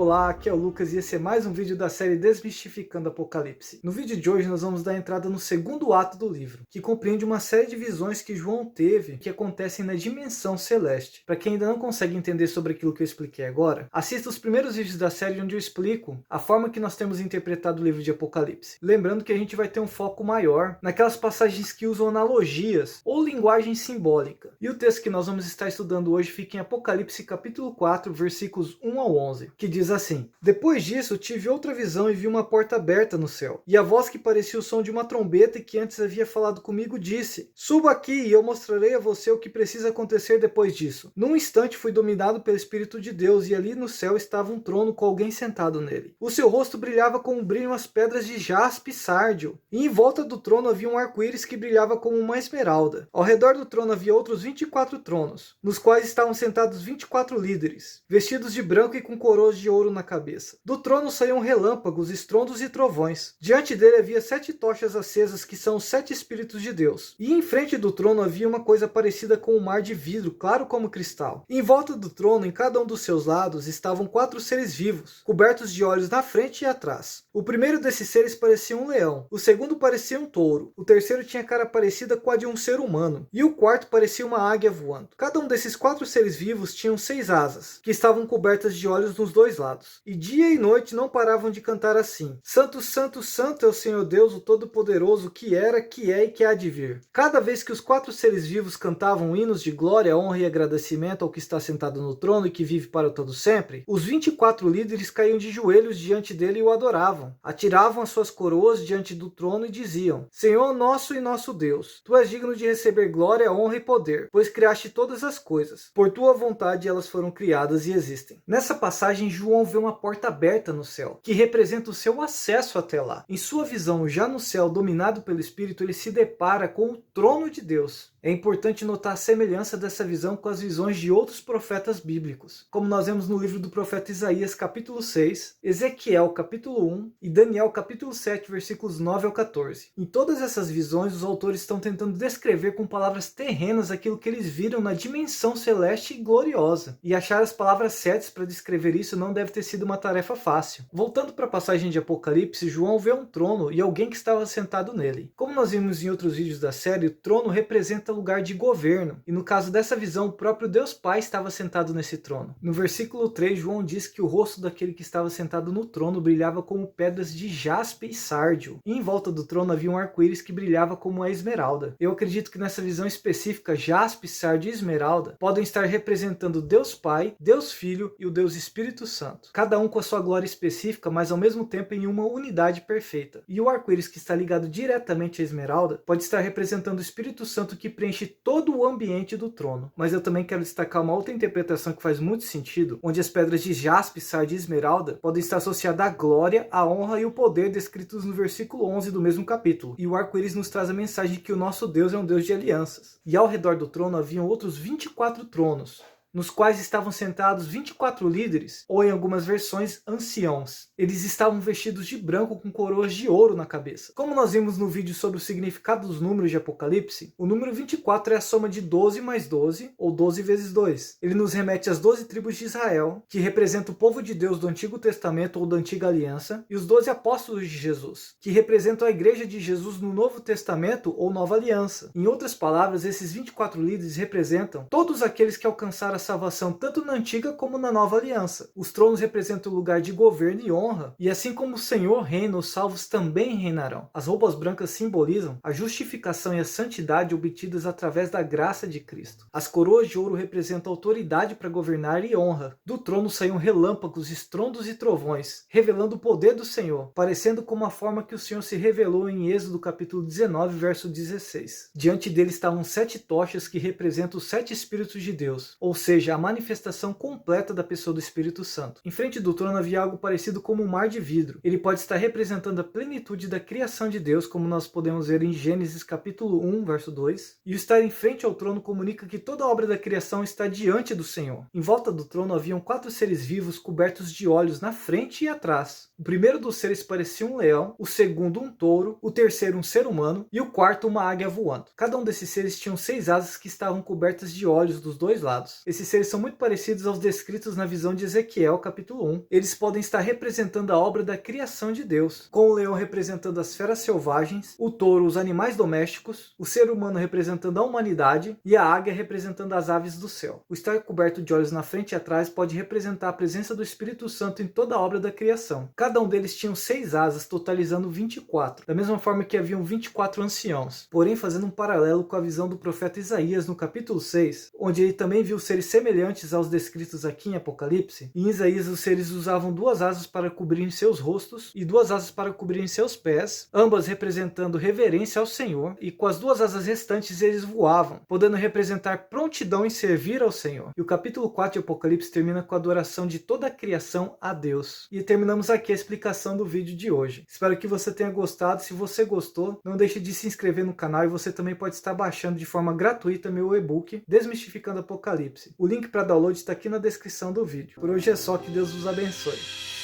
Olá, aqui é o Lucas e esse é mais um vídeo da série Desmistificando Apocalipse. No vídeo de hoje nós vamos dar entrada no segundo ato do livro, que compreende uma série de visões que João teve que acontecem na dimensão celeste. Para quem ainda não consegue entender sobre aquilo que eu expliquei agora, assista os primeiros vídeos da série onde eu explico a forma que nós temos interpretado o livro de Apocalipse. Lembrando que a gente vai ter um foco maior naquelas passagens que usam analogias ou linguagem simbólica. E o texto que nós vamos estar estudando hoje fica em Apocalipse capítulo 4, versículos 1 ao 11, que diz assim: Depois disso tive outra visão e vi uma porta aberta no céu, e a voz que parecia o som de uma trombeta e que antes havia falado comigo disse: Suba aqui e eu mostrarei a você o que precisa acontecer depois disso. Num instante fui dominado pelo Espírito de Deus e ali no céu estava um trono com alguém sentado nele. O seu rosto brilhava como brilham as pedras de jaspe e sárdio, e em volta do trono havia um arco-íris que brilhava como uma esmeralda. Ao redor do trono havia outros 24 tronos, nos quais estavam sentados 24 líderes, vestidos de branco e com coroas de ouro na cabeça. Do trono saíam relâmpagos, estrondos e trovões. Diante dele havia 7 tochas acesas, que são os 7 Espíritos de Deus. E em frente do trono havia uma coisa parecida com um mar de vidro, claro como cristal. Em volta do trono, em cada um dos seus lados, estavam 4 seres vivos, cobertos de olhos na frente e atrás. O primeiro desses seres parecia um leão, o segundo parecia um touro, o terceiro tinha cara parecida com a de um ser humano, e o quarto parecia uma águia voando. Cada um desses 4 seres vivos tinham 6 asas, que estavam cobertas de olhos nos dois lados. E dia e noite não paravam de cantar assim: Santo, Santo, Santo é o Senhor Deus, o Todo-Poderoso, que era, que é e que há de vir. Cada vez que os 4 seres vivos cantavam hinos de glória, honra e agradecimento ao que está sentado no trono e que vive para todo sempre, os 24 líderes caíam de joelhos diante dele e o adoravam. Atiravam as suas coroas diante do trono e diziam: Senhor nosso e nosso Deus, tu és digno de receber glória, honra e poder, pois criaste todas as coisas. Por tua vontade elas foram criadas e existem. Nessa passagem, João vê uma porta aberta no céu, que representa o seu acesso até lá. Em sua visão, já no céu, dominado pelo Espírito, ele se depara com o trono de Deus. É importante notar a semelhança dessa visão com as visões de outros profetas bíblicos, como nós vemos no livro do profeta Isaías, capítulo 6, Ezequiel, capítulo 1 e Daniel, capítulo 7, versículos 9 ao 14. Em todas essas visões, os autores estão tentando descrever com palavras terrenas aquilo que eles viram na dimensão celeste e gloriosa. E achar as palavras certas para descrever isso não deve ter sido uma tarefa fácil. Voltando para a passagem de Apocalipse, João vê um trono e alguém que estava sentado nele. Como nós vimos em outros vídeos da série, o trono representa lugar de governo, e no caso dessa visão, o próprio Deus Pai estava sentado nesse trono. No versículo 3, João diz que o rosto daquele que estava sentado no trono brilhava como pedras de jaspe e sárdio, e em volta do trono havia um arco-íris que brilhava como a esmeralda. Eu acredito que nessa visão específica, jaspe, sárdio e esmeralda podem estar representando Deus Pai, Deus Filho e o Deus Espírito Santo, cada um com a sua glória específica, mas ao mesmo tempo em uma unidade perfeita. E o arco-íris, que está ligado diretamente à esmeralda, pode estar representando o Espírito Santo, que preenche todo o ambiente do trono. Mas eu também quero destacar uma outra interpretação que faz muito sentido, onde as pedras de jaspe, sárdio e esmeralda podem estar associadas à glória, à honra e o poder descritos no versículo 11 do mesmo capítulo. E o arco-íris nos traz a mensagem de que o nosso Deus é um Deus de alianças. E ao redor do trono haviam outros 24 tronos, nos quais estavam sentados 24 líderes, ou em algumas versões, anciãos. Eles estavam vestidos de branco com coroas de ouro na cabeça. Como nós vimos no vídeo sobre o significado dos números de Apocalipse, o número 24 é a soma de 12 mais 12, ou 12 vezes 2. Ele nos remete às 12 tribos de Israel, que representa o povo de Deus do Antigo Testamento ou da Antiga Aliança, e os 12 apóstolos de Jesus, que representam a Igreja de Jesus no Novo Testamento ou Nova Aliança. Em outras palavras, esses 24 líderes representam todos aqueles que alcançaram a salvação tanto na Antiga como na Nova Aliança. Os tronos representam o lugar de governo e honra, e assim como o Senhor reina, os salvos também reinarão. As roupas brancas simbolizam a justificação e a santidade obtidas através da graça de Cristo. As coroas de ouro representam autoridade para governar e honra. Do trono saíam relâmpagos, estrondos e trovões, revelando o poder do Senhor, parecendo como a forma que o Senhor se revelou em Êxodo capítulo 19, verso 16. Diante dele estavam 7 tochas que representam os 7 Espíritos de Deus, ou seja, a manifestação completa da pessoa do Espírito Santo. Em frente do trono havia algo parecido como um mar de vidro. Ele pode estar representando a plenitude da criação de Deus, como nós podemos ver em Gênesis capítulo 1, verso 2. E o estar em frente ao trono comunica que toda a obra da criação está diante do Senhor. Em volta do trono haviam 4 seres vivos cobertos de olhos na frente e atrás. O primeiro dos seres parecia um leão, o segundo um touro, o terceiro um ser humano e o quarto uma águia voando. Cada um desses seres tinham 6 asas que estavam cobertas de olhos dos dois lados. Esses seres são muito parecidos aos descritos na visão de Ezequiel, capítulo 1. Eles podem estar representando a obra da criação de Deus, com o leão representando as feras selvagens, o touro os animais domésticos, o ser humano representando a humanidade e a águia representando as aves do céu. O estar coberto de olhos na frente e atrás pode representar a presença do Espírito Santo em toda a obra da criação. Cada um deles tinha 6 asas, totalizando 24, da mesma forma que haviam 24 anciãos, porém fazendo um paralelo com a visão do profeta Isaías no capítulo 6, onde ele também viu seres semelhantes aos descritos aqui em Apocalipse. Em Isaías, os seres usavam 2 asas para cobrirem seus rostos e 2 asas para cobrirem seus pés, ambas representando reverência ao Senhor, e com as 2 asas restantes eles voavam, podendo representar prontidão em servir ao Senhor. E o capítulo 4 de Apocalipse termina com a adoração de toda a criação a Deus. E terminamos aqui a explicação do vídeo de hoje. Espero que você tenha gostado. Se você gostou, não deixe de se inscrever no canal e você também pode estar baixando de forma gratuita meu e-book Desmistificando Apocalipse. O link para download está aqui na descrição do vídeo. Por hoje é só, que Deus os abençoe.